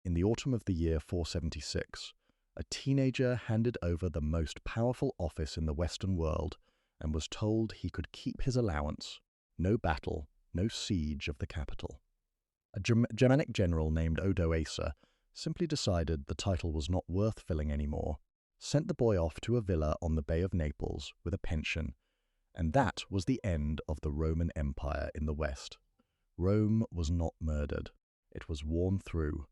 In the autumn of the year 476, a teenager handed over the most powerful office in the Western world and was told he could keep his allowance. No battle, no siege of the capital. A Germanic general named Odoacer simply decided the title was not worth filling anymore, sent the boy off to a villa on the Bay of Naples with a pension, and that was the end of the Roman Empire in the West. Rome was not murdered. It was worn through.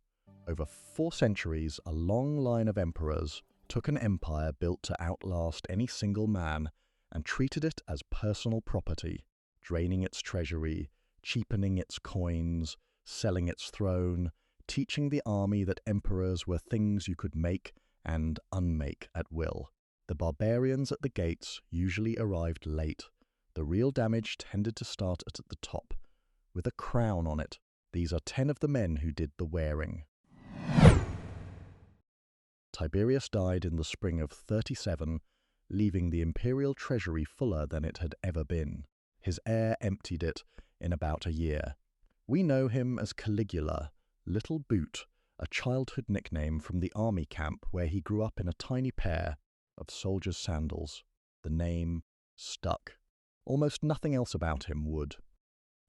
Over 4 centuries, a long line of emperors took an empire built to outlast any single man and treated it as personal property, draining its treasury, cheapening its coins, selling its throne, teaching the army that emperors were things you could make and unmake at will. The barbarians at the gates usually arrived late. The real damage tended to start at the top, with a crown on it. These are 10 of the men who did the wearing. Tiberius died in the spring of 37, leaving the imperial treasury fuller than it had ever been. His heir emptied it in about a year. We know him as Caligula, Little Boot, a childhood nickname from the army camp where he grew up in a tiny pair of soldiers' sandals. The name stuck. Almost nothing else about him would.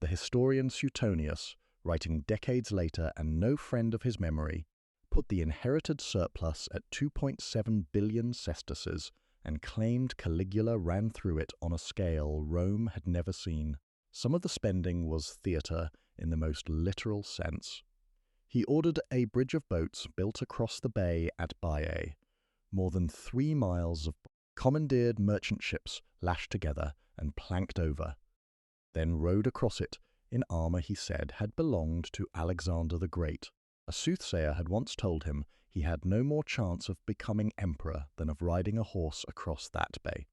The historian Suetonius, writing decades later and no friend of his memory, put the inherited surplus at 2.7 billion sesterces and claimed Caligula ran through it on a scale Rome had never seen. Some of the spending was theatre in the most literal sense. He ordered a bridge of boats built across the bay at Baiae, more than 3 miles of commandeered merchant ships lashed together and planked over, then rowed across it in armour he said had belonged to Alexander the Great. A soothsayer had once told him he had no more chance of becoming emperor than of riding a horse across that bay.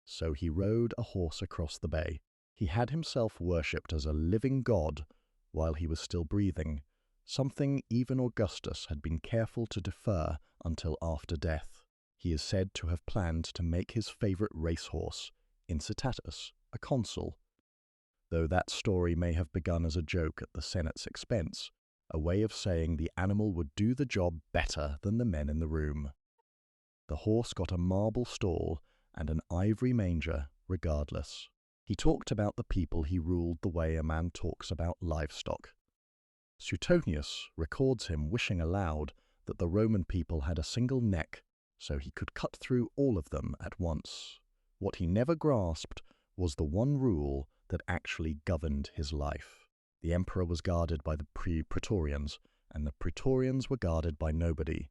So he rode a horse across the bay. He had himself worshipped as a living god while he was still breathing, something even Augustus had been careful to defer until after death. He is said to have planned to make his favourite racehorse, Incitatus, a consul, though that story may have begun as a joke at the Senate's expense, a way of saying the animal would do the job better than the men in the room. The horse got a marble stall and an ivory manger regardless. He talked about the people he ruled the way a man talks about livestock. Suetonius records him wishing aloud that the Roman people had a single neck so he could cut through all of them at once. What he never grasped was the one rule that actually governed his life. The emperor was guarded by the praetorians, and the praetorians were guarded by nobody.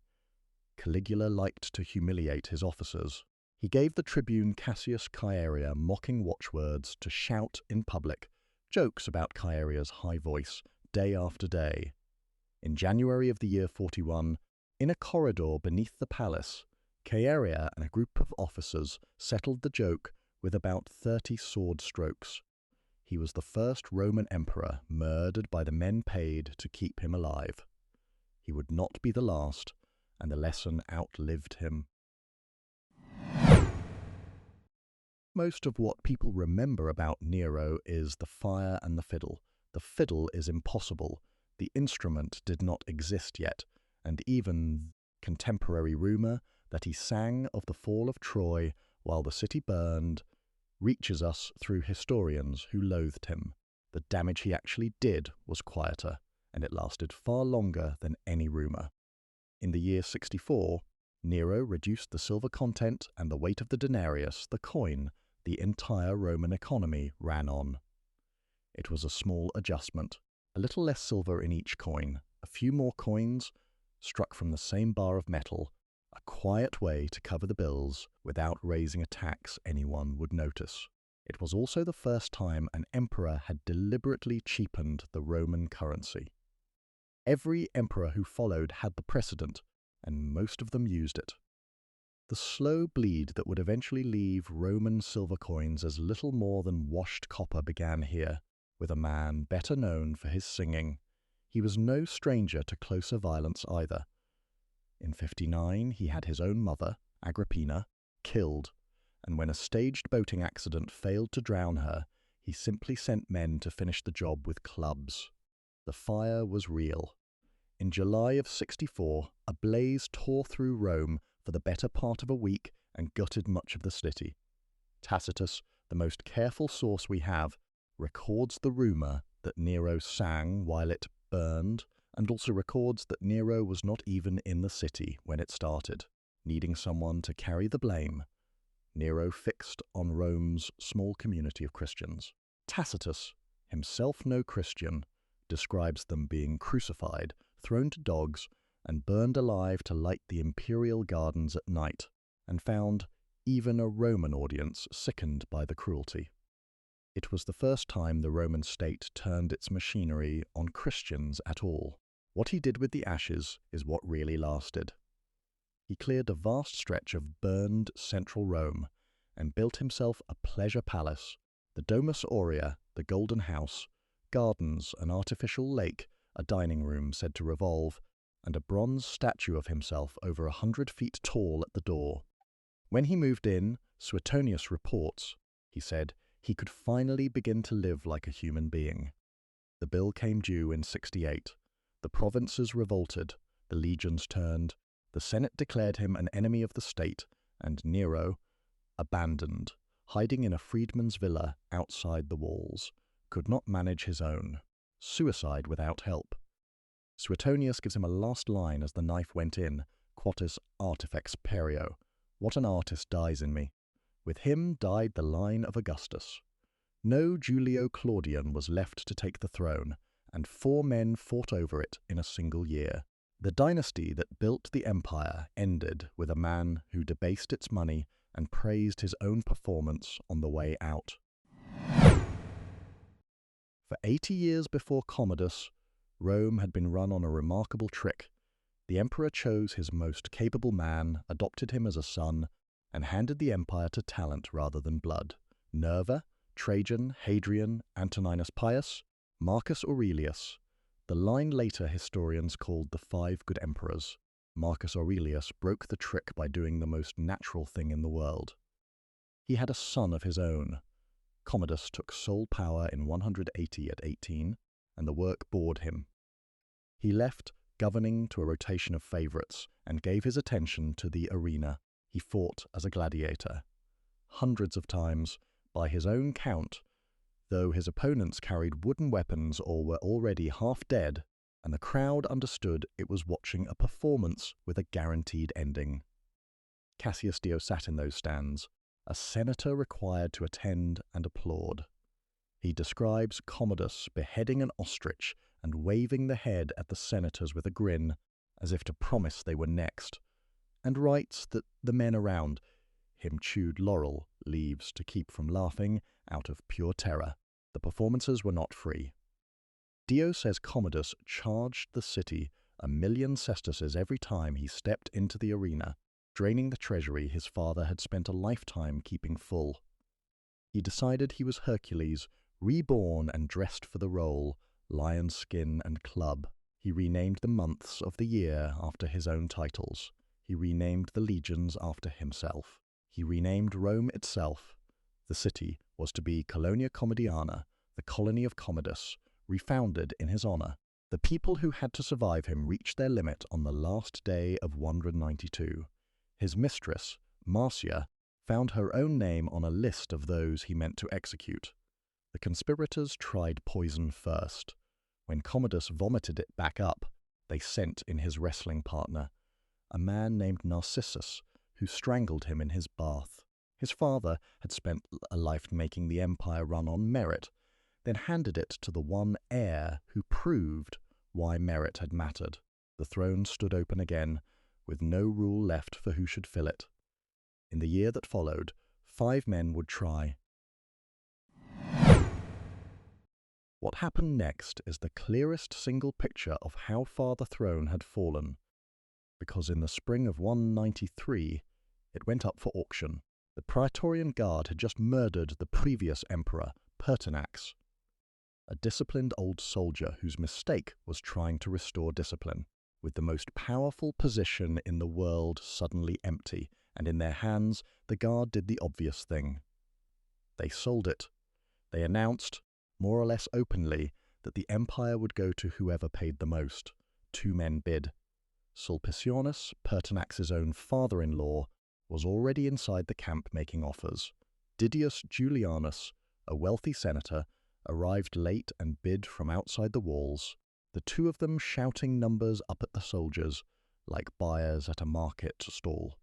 Caligula liked to humiliate his officers. He gave the tribune Cassius Chaerea mocking watchwords to shout in public, jokes about Chaerea's high voice, day after day. In January of the year 41, in a corridor beneath the palace, Chaerea and a group of officers settled the joke with about 30 sword strokes. He was the first Roman emperor murdered by the men paid to keep him alive. He would not be the last, and the lesson outlived him. Most of what people remember about Nero is the fire and the fiddle. The fiddle is impossible. The instrument did not exist yet, and even contemporary rumour that he sang of the fall of Troy while the city burned reaches us through historians who loathed him. The damage he actually did was quieter, and it lasted far longer than any rumour. In the year 64, Nero reduced the silver content and the weight of the denarius, the coin, the entire Roman economy ran on. It was a small adjustment, a little less silver in each coin, a few more coins struck from the same bar of metal, a quiet way to cover the bills without raising a tax anyone would notice. It was also the first time an emperor had deliberately cheapened the Roman currency. Every emperor who followed had the precedent, and most of them used it. The slow bleed that would eventually leave Roman silver coins as little more than washed copper began here, with a man better known for his singing. He was no stranger to closer violence either. In 59, he had his own mother, Agrippina, killed, and when a staged boating accident failed to drown her, he simply sent men to finish the job with clubs. The fire was real. In July of 64, a blaze tore through Rome for the better part of a week and gutted much of the city. Tacitus, the most careful source we have, records the rumour that Nero sang while it burned, and also records that Nero was not even in the city when it started. Needing someone to carry the blame, Nero fixed on Rome's small community of Christians. Tacitus, himself no Christian, describes them being crucified, thrown to dogs, and burned alive to light the imperial gardens at night, and found even a Roman audience sickened by the cruelty. It was the first time the Roman state turned its machinery on Christians at all. What he did with the ashes is what really lasted. He cleared a vast stretch of burned central Rome and built himself a pleasure palace, the Domus Aurea, the Golden House, gardens, an artificial lake, a dining room said to revolve, and a bronze statue of himself over 100 feet tall at the door. When he moved in, Suetonius reports, he said, he could finally begin to live like a human being. The bill came due in 68. The provinces revolted, the legions turned, the Senate declared him an enemy of the state, and Nero, abandoned, hiding in a freedman's villa outside the walls, could not manage his own. Suicide without help. Suetonius gives him a last line as the knife went in, quatis artifex perio. What an artist dies in me. With him died the line of Augustus. No Julio Claudian was left to take the throne, and 4 men fought over it in a single year. The dynasty that built the empire ended with a man who debased its money and praised his own performance on the way out. For 80 years before Commodus, Rome had been run on a remarkable trick. The emperor chose his most capable man, adopted him as a son, and handed the empire to talent rather than blood. Nerva, Trajan, Hadrian, Antoninus Pius, Marcus Aurelius. The line later historians called the 5 good emperors. Marcus Aurelius broke the trick by doing the most natural thing in the world. He had a son of his own. Commodus took sole power in 180 at 18, and the work bored him. He left, governing to a rotation of favourites, and gave his attention to the arena. He fought as a gladiator. Hundreds of times, by his own count, though his opponents carried wooden weapons or were already half dead, and the crowd understood it was watching a performance with a guaranteed ending. Cassius Dio sat in those stands, a senator required to attend and applaud. He describes Commodus beheading an ostrich and waving the head at the senators with a grin, as if to promise they were next, and writes that the men around him chewed laurel leaves to keep from laughing out of pure terror. The performances were not free. Dio says Commodus charged the city 1,000,000 sesterces every time he stepped into the arena, draining the treasury his father had spent a lifetime keeping full. He decided he was Hercules, reborn and dressed for the role, lion skin and club. He renamed the months of the year after his own titles. He renamed the legions after himself. He renamed Rome itself. The city was to be Colonia Commodiana, the colony of Commodus, refounded in his honour. The people who had to survive him reached their limit on the last day of 192. His mistress, Marcia, found her own name on a list of those he meant to execute. The conspirators tried poison first. When Commodus vomited it back up, they sent in his wrestling partner, a man named Narcissus, who strangled him in his bath. His father had spent a life making the empire run on merit, then handed it to the one heir who proved why merit had mattered. The throne stood open again, with no rule left for who should fill it. In the year that followed, 5 men would try. What happened next is the clearest single picture of how far the throne had fallen, because in the spring of 193, it went up for auction. The Praetorian Guard had just murdered the previous emperor, Pertinax, a disciplined old soldier whose mistake was trying to restore discipline. With the most powerful position in the world suddenly empty, and in their hands, the Guard did the obvious thing. They sold it. They announced, more or less openly, that the empire would go to whoever paid the most. two men bid. Sulpicianus, Pertinax's own father-in-law, was already inside the camp making offers. Didius Julianus, a wealthy senator, arrived late and bid from outside the walls, the two of them shouting numbers up at the soldiers, like buyers at a market stall.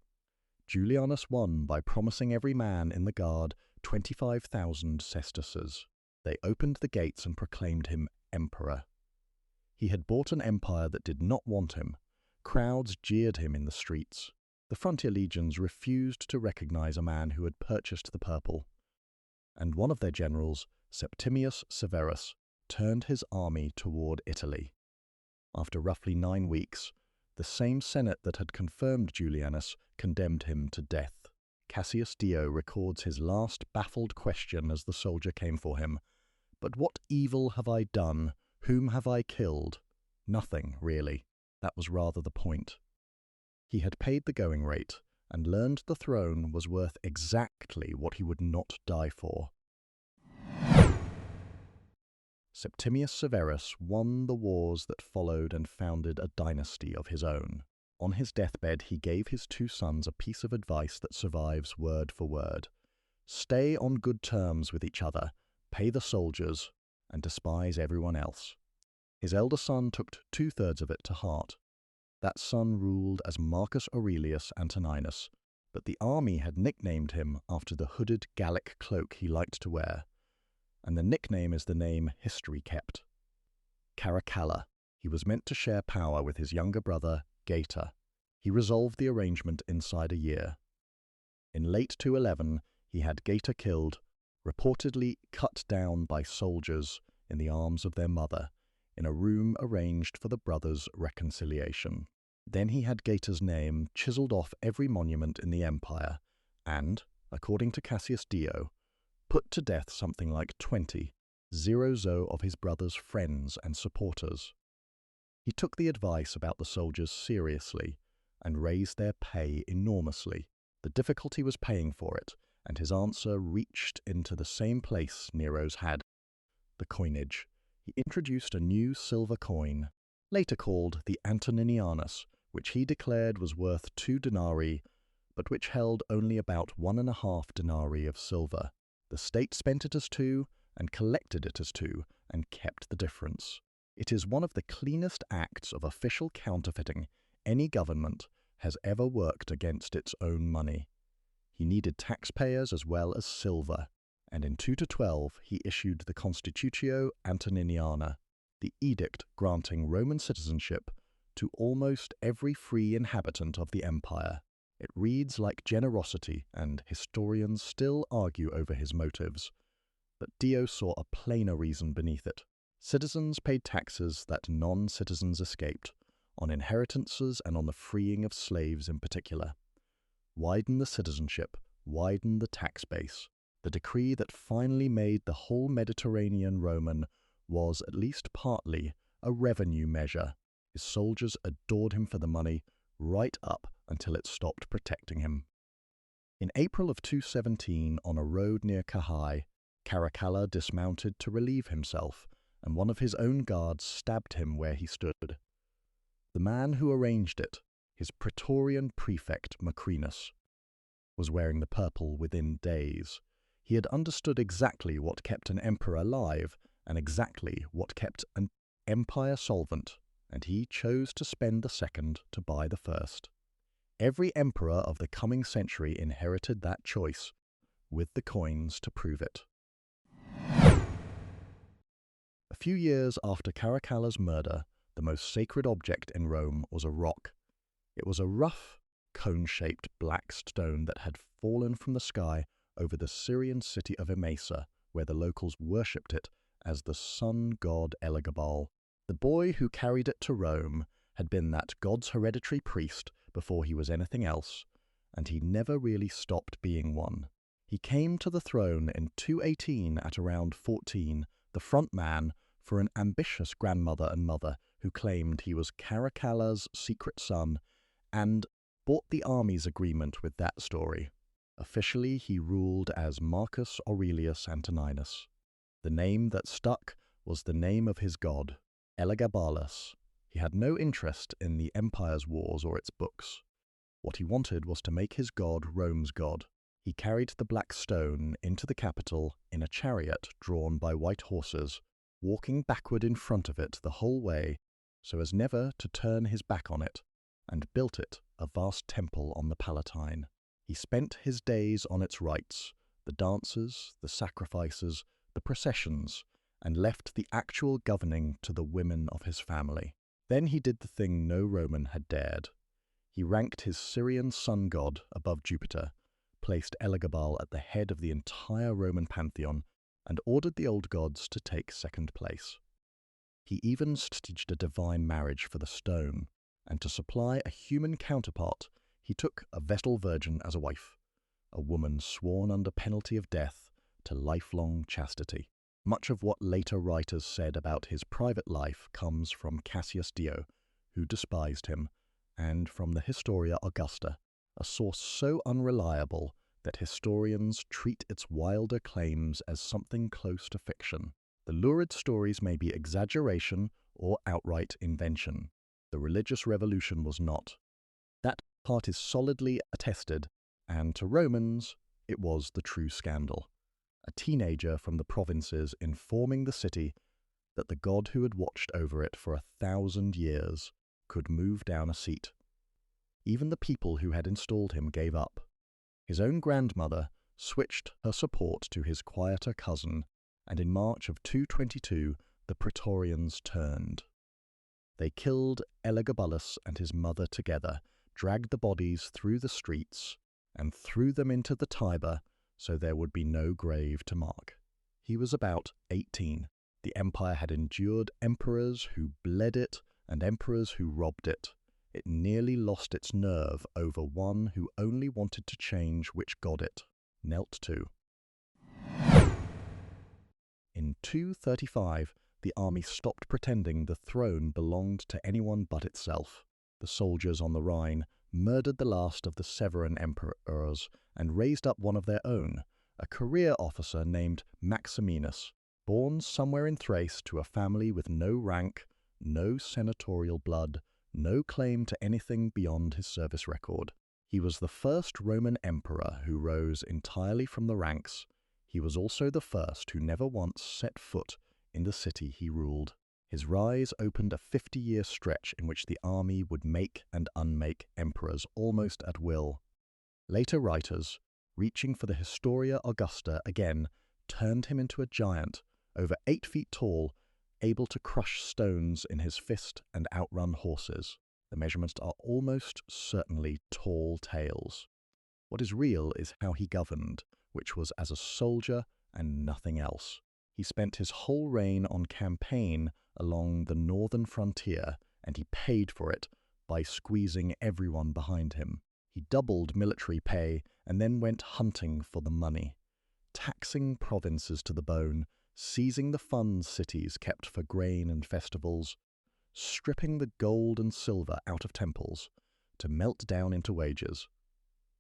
Julianus won by promising every man in the guard 25,000 sesterces. They opened the gates and proclaimed him emperor. He had bought an empire that did not want him. Crowds jeered him in the streets. The frontier legions refused to recognize a man who had purchased the purple. And one of their generals, Septimius Severus, turned his army toward Italy. After roughly 9 weeks, the same Senate that had confirmed Julianus condemned him to death. Cassius Dio records his last baffled question as the soldier came for him. "But what evil have I done? Whom have I killed?" Nothing, really. That was rather the point. He had paid the going rate and learned the throne was worth exactly what he would not die for. Septimius Severus won the wars that followed and founded a dynasty of his own. On his deathbed, he gave his 2 sons a piece of advice that survives word for word. Stay on good terms with each other, pay the soldiers, and despise everyone else. His elder son took 2/3 of it to heart. That son ruled as Marcus Aurelius Antoninus, but the army had nicknamed him after the hooded Gallic cloak he liked to wear, and the nickname is the name history kept. Caracalla. He was meant to share power with his younger brother, Geta. He resolved the arrangement inside a year. In late 211, he had Geta killed, reportedly cut down by soldiers in the arms of their mother, in a room arranged for the brothers' reconciliation. Then he had Geta's name chiseled off every monument in the empire, and, according to Cassius Dio, put to death something like 20 Zero of his brother's friends and supporters. He took the advice about the soldiers seriously and raised their pay enormously. The difficulty was paying for it, and his answer reached into the same place Nero's had, the coinage. He introduced a new silver coin, later called the Antoninianus, which he declared was worth 2 denarii, but which held only about 1.5 denarii of silver. The state spent it as 2 and collected it as 2 and kept the difference. It is one of the cleanest acts of official counterfeiting any government has ever worked against its own money. He needed taxpayers as well as silver, and in 212 he issued the Constitutio Antoniniana, the edict granting Roman citizenship to almost every free inhabitant of the empire. It reads like generosity, and historians still argue over his motives. But Dio saw a plainer reason beneath it. Citizens paid taxes that non-citizens escaped, on inheritances and on the freeing of slaves in particular. Widen the citizenship, widen the tax base. The decree that finally made the whole Mediterranean Roman was, at least partly, a revenue measure. His soldiers adored him for the money, right up until it stopped protecting him. In April of 217, on a road near Carrhae, Caracalla dismounted to relieve himself, and one of his own guards stabbed him where he stood. The man who arranged it, his Praetorian prefect Macrinus, was wearing the purple within days. He had understood exactly what kept an emperor alive and exactly what kept an empire solvent, and he chose to spend the second to buy the first. Every emperor of the coming century inherited that choice, with the coins to prove it. A few years after Caracalla's murder, the most sacred object in Rome was a rock. It was a rough, cone-shaped black stone that had fallen from the sky over the Syrian city of Emesa, where the locals worshipped it as the sun god Elagabal. The boy who carried it to Rome had been that god's hereditary priest before he was anything else, and he never really stopped being one. He came to the throne in 218 at around 14, the front man for an ambitious grandmother and mother who claimed he was Caracalla's secret son, and bought the army's agreement with that story. Officially, he ruled as Marcus Aurelius Antoninus. The name that stuck was the name of his god, Elagabalus. He had no interest in the empire's wars or its books. What he wanted was to make his god Rome's god. He carried the black stone into the capital in a chariot drawn by white horses, walking backward in front of it the whole way so as never to turn his back on it, and built it a vast temple on the Palatine. He spent his days on its rites, the dances, the sacrifices, the processions, and left the actual governing to the women of his family. Then he did the thing no Roman had dared. He ranked his Syrian sun god above Jupiter, placed Elagabal at the head of the entire Roman pantheon, and ordered the old gods to take second place. He even staged a divine marriage for the stone, and to supply a human counterpart, he took a Vestal virgin as a wife, a woman sworn under penalty of death to lifelong chastity. Much of what later writers said about his private life comes from Cassius Dio, who despised him, and from the Historia Augusta, a source so unreliable that historians treat its wilder claims as something close to fiction. The lurid stories may be exaggeration or outright invention. The religious revolution was not. That part is solidly attested, and to Romans, it was the true scandal. A teenager from the provinces informing the city that the god who had watched over it for 1,000 years could move down a seat. Even the people who had installed him gave up. His own grandmother switched her support to his quieter cousin, and in March of 222 the Praetorians turned. They killed Elagabalus and his mother together, dragged the bodies through the streets, and threw them into the Tiber so there would be no grave to mark. He was about 18. The empire had endured emperors who bled it and emperors who robbed it. It nearly lost its nerve over one who only wanted to change which god it knelt to. In 235, the army stopped pretending the throne belonged to anyone but itself. The soldiers on the Rhine murdered the last of the Severan emperors and raised up one of their own, a career officer named Maximinus, born somewhere in Thrace to a family with no rank, no senatorial blood, no claim to anything beyond his service record. He was the first Roman emperor who rose entirely from the ranks. He was also the first who never once set foot in the city he ruled. His rise opened a 50-year stretch in which the army would make and unmake emperors almost at will. Later writers, reaching for the Historia Augusta again, turned him into a giant, over 8 feet tall, able to crush stones in his fist and outrun horses. The measurements are almost certainly tall tales. What is real is how he governed, which was as a soldier and nothing else. He spent his whole reign on campaign along the northern frontier, and he paid for it by squeezing everyone behind him. He doubled military pay and then went hunting for the money, taxing provinces to the bone, seizing the funds cities kept for grain and festivals, stripping the gold and silver out of temples to melt down into wages.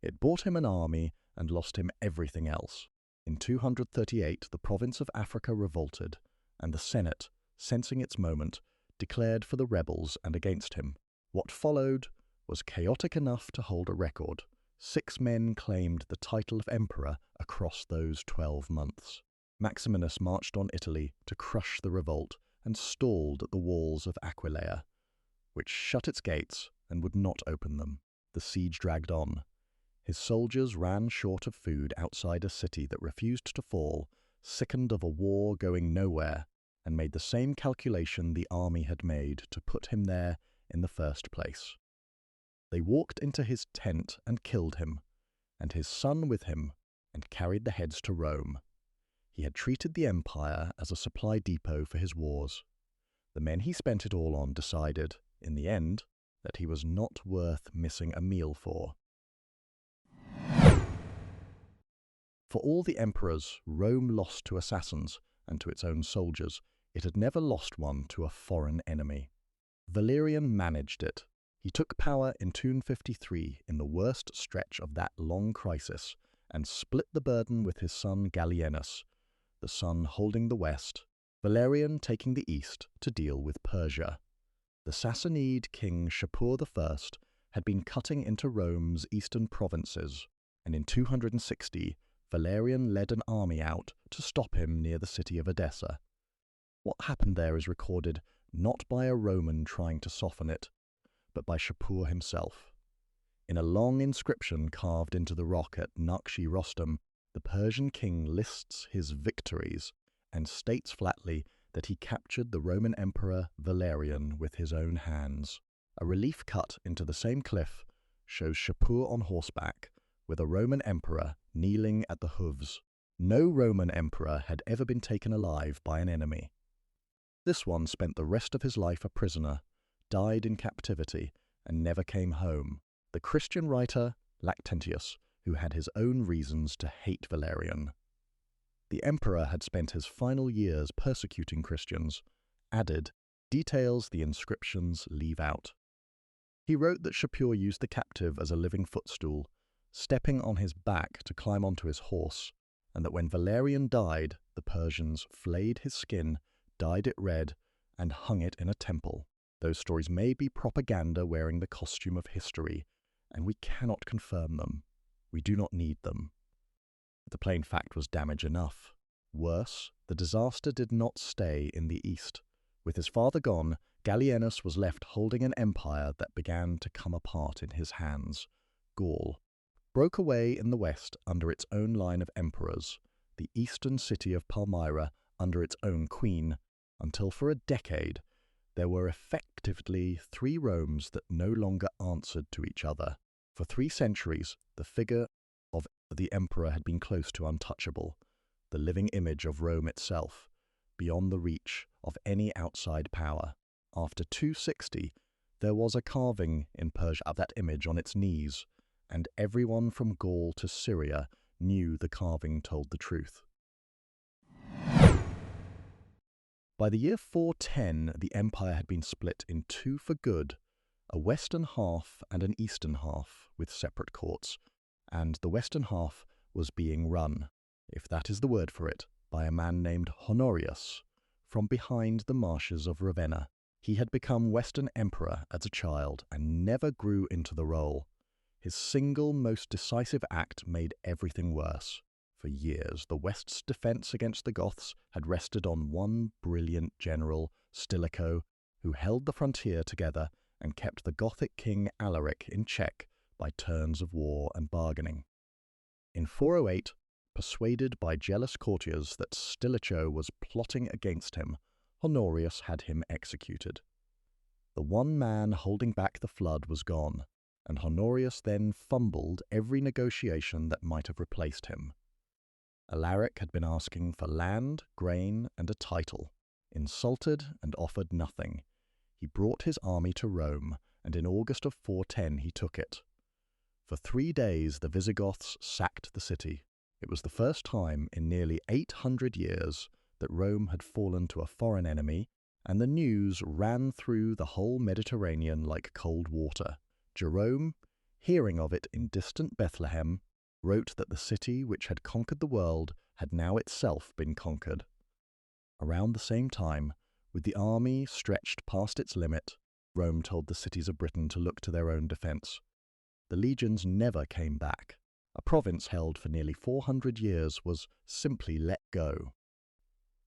It bought him an army and lost him everything else. In 238, the province of Africa revolted, and the Senate, sensing its moment, declared for the rebels and against him. What followed was chaotic enough to hold a record. 6 men claimed the title of emperor across those 12 months. Maximinus marched on Italy to crush the revolt and stalled at the walls of Aquileia, which shut its gates and would not open them. The siege dragged on. His soldiers ran short of food outside a city that refused to fall, sickened of a war going nowhere, and made the same calculation the army had made to put him there in the first place. They walked into his tent and killed him, and his son with him, and carried the heads to Rome. He had treated the empire as a supply depot for his wars. The men he spent it all on decided, in the end, that he was not worth missing a meal for. For all the emperors Rome lost to assassins and to its own soldiers, it had never lost one to a foreign enemy. Valerian managed it. He took power in 253 in the worst stretch of that long crisis and split the burden with his son Gallienus, the son holding the west, Valerian taking the east to deal with Persia. The Sassanid king Shapur I had been cutting into Rome's eastern provinces, and in 260 Valerian led an army out to stop him near the city of Edessa. What happened there is recorded not by a Roman trying to soften it, but by Shapur himself. In a long inscription carved into the rock at Naqsh-i-Rostam, the Persian king lists his victories and states flatly that he captured the Roman Emperor Valerian with his own hands. A relief cut into the same cliff shows Shapur on horseback, with a Roman emperor kneeling at the hooves. No Roman emperor had ever been taken alive by an enemy. This one spent the rest of his life a prisoner, died in captivity, and never came home. The Christian writer Lactantius, who had his own reasons to hate Valerian. The emperor had spent his final years persecuting Christians, added details the inscriptions leave out. He wrote that Shapur used the captive as a living footstool, stepping on his back to climb onto his horse, and that when Valerian died, the Persians flayed his skin, dyed it red, and hung it in a temple. Those stories may be propaganda wearing the costume of history, and we cannot confirm them. We do not need them. The plain fact was damage enough. Worse, the disaster did not stay in the east. With his father gone, Gallienus was left holding an empire that began to come apart in his hands. Gaul broke away in the west under its own line of emperors, the eastern city of Palmyra under its own queen, until for a decade there were effectively three Romes that no longer answered to each other. For 3 centuries, the figure of the emperor had been close to untouchable, the living image of Rome itself, beyond the reach of any outside power. After 260, there was a carving in Persia of that image on its knees, and everyone from Gaul to Syria knew the carving told the truth. By the year 410, the empire had been split in two for good, a western half and an eastern half, with separate courts, and the western half was being run, if that is the word for it, by a man named Honorius, from behind the marshes of Ravenna. He had become Western Emperor as a child and never grew into the role. His single most decisive act made everything worse. For years, the West's defense against the Goths had rested on one brilliant general, Stilicho, who held the frontier together and kept the Gothic king Alaric in check by turns of war and bargaining. In 408, persuaded by jealous courtiers that Stilicho was plotting against him, Honorius had him executed. The one man holding back the flood was gone, and Honorius then fumbled every negotiation that might have replaced him. Alaric had been asking for land, grain, and a title, insulted and offered nothing. He brought his army to Rome, and in August of 410 he took it. For 3 days the Visigoths sacked the city. It was the first time in nearly 800 years that Rome had fallen to a foreign enemy, and the news ran through the whole Mediterranean like cold water. Jerome, hearing of it in distant Bethlehem, wrote that the city which had conquered the world had now itself been conquered. Around the same time, with the army stretched past its limit, Rome told the cities of Britain to look to their own defence. The legions never came back. A province held for nearly 400 years was simply let go.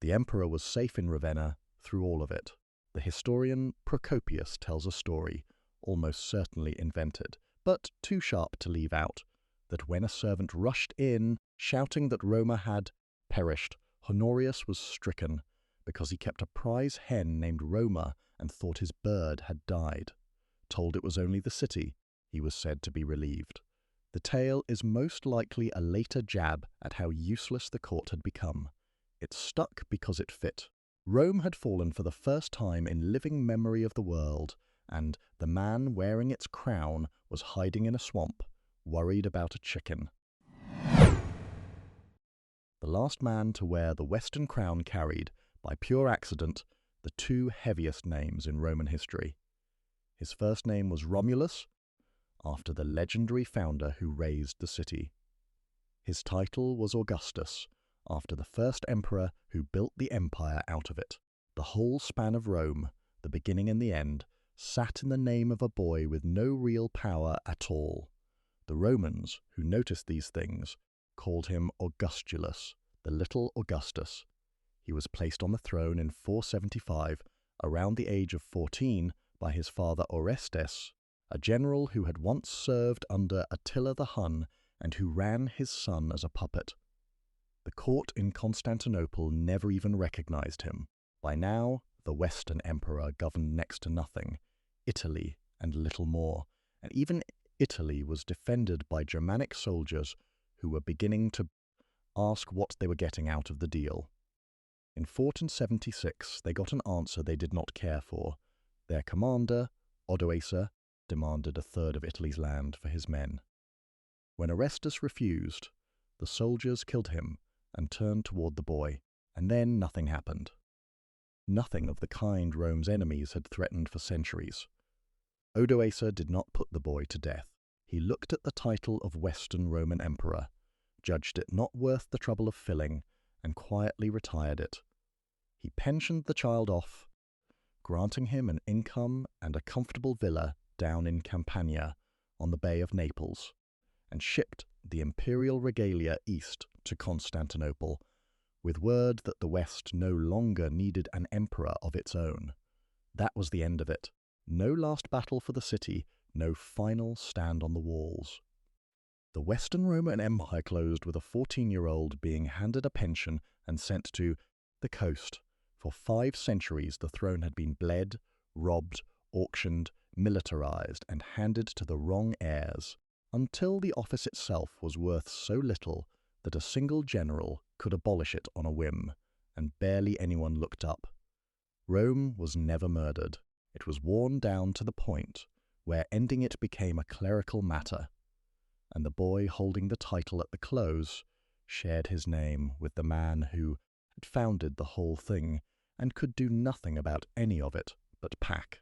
The emperor was safe in Ravenna through all of it. The historian Procopius tells a story, almost certainly invented, but too sharp to leave out, that when a servant rushed in, shouting that Roma had perished, Honorius was stricken, because he kept a prize hen named Roma and thought his bird had died. Told it was only the city, he was said to be relieved. The tale is most likely a later jab at how useless the court had become. It stuck because it fit. Rome had fallen for the first time in living memory of the world, and the man wearing its crown was hiding in a swamp, worried about a chicken. The last man to wear the Western crown carried, by pure accident, the 2 heaviest names in Roman history. His first name was Romulus, after the legendary founder who raised the city. His title was Augustus, after the first emperor who built the empire out of it. The whole span of Rome, the beginning and the end, sat in the name of a boy with no real power at all. The Romans, who noticed these things, called him Augustulus, the little Augustus. He was placed on the throne in 475, around the age of 14, by his father Orestes, a general who had once served under Attila the Hun and who ran his son as a puppet. The court in Constantinople never even recognized him. By now, the Western Emperor governed next to nothing, Italy and little more, and even Italy was defended by Germanic soldiers who were beginning to ask what they were getting out of the deal. In 476, they got an answer they did not care for. Their commander, Odoacer, demanded a third of Italy's land for his men. When Orestes refused, the soldiers killed him and turned toward the boy, and then nothing happened. Nothing of the kind Rome's enemies had threatened for centuries. Odoacer did not put the boy to death. He looked at the title of Western Roman Emperor, judged it not worth the trouble of filling, and quietly retired it. He pensioned the child off, granting him an income and a comfortable villa down in Campania on the Bay of Naples, and shipped the imperial regalia east to Constantinople, with word that the West no longer needed an emperor of its own. That was the end of it. No last battle for the city, no final stand on the walls. The Western Roman Empire closed with a 14-year-old being handed a pension and sent to the coast. For 5 centuries the throne had been bled, robbed, auctioned, militarized, and handed to the wrong heirs, until the office itself was worth so little that a single general could abolish it on a whim, and barely anyone looked up. Rome was never murdered. It was worn down to the point where ending it became a clerical matter, and the boy holding the title at the close shared his name with the man who had founded the whole thing and could do nothing about any of it but pack.